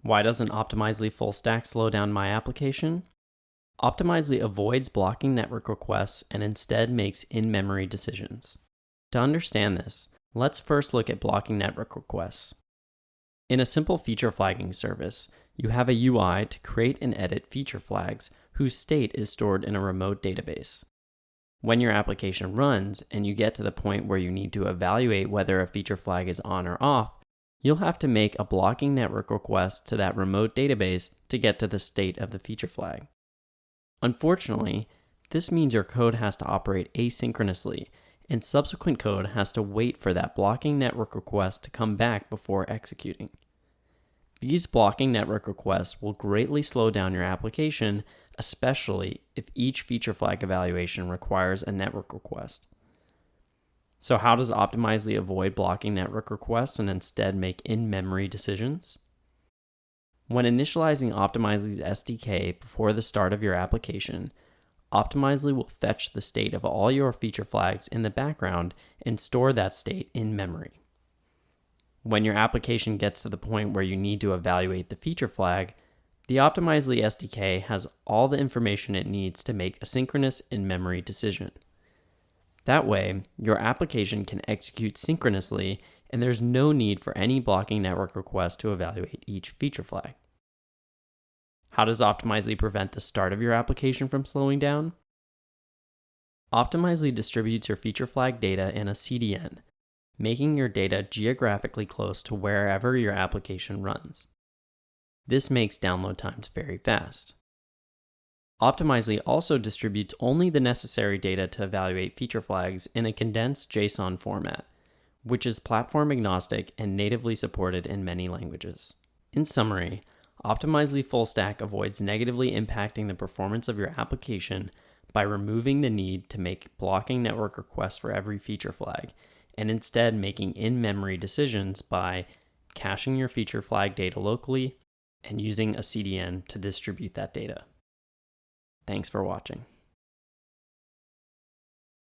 Why doesn't Optimizely Full Stack slow down my application? Optimizely avoids blocking network requests and instead makes in-memory decisions. To understand this, let's first look at blocking network requests. In a simple feature flagging service, you have a UI to create and edit feature flags whose state is stored in a remote database. When your application runs and you get to the point where you need to evaluate whether a feature flag is on or off, you'll have to make a blocking network request to that remote database to get to the state of the feature flag. Unfortunately, this means your code has to operate asynchronously, and subsequent code has to wait for that blocking network request to come back before executing. These blocking network requests will greatly slow down your application, especially if each feature flag evaluation requires a network request. So how does Optimizely avoid blocking network requests and instead make in-memory decisions? When initializing Optimizely's SDK before the start of your application, Optimizely will fetch the state of all your feature flags in the background and store that state in memory. When your application gets to the point where you need to evaluate the feature flag, the Optimizely SDK has all the information it needs to make a synchronous in-memory decision. That way, your application can execute synchronously, and there's no need for any blocking network request to evaluate each feature flag. How does Optimizely prevent the start of your application from slowing down? Optimizely distributes your feature flag data in a CDN, making your data geographically close to wherever your application runs. This makes download times very fast. Optimizely also distributes only the necessary data to evaluate feature flags in a condensed JSON format, which is platform agnostic and natively supported in many languages. In summary, Optimizely Full Stack avoids negatively impacting the performance of your application by removing the need to make blocking network requests for every feature flag, and instead making in-memory decisions by caching your feature flag data locally and using a CDN to distribute that data. Thanks for watching.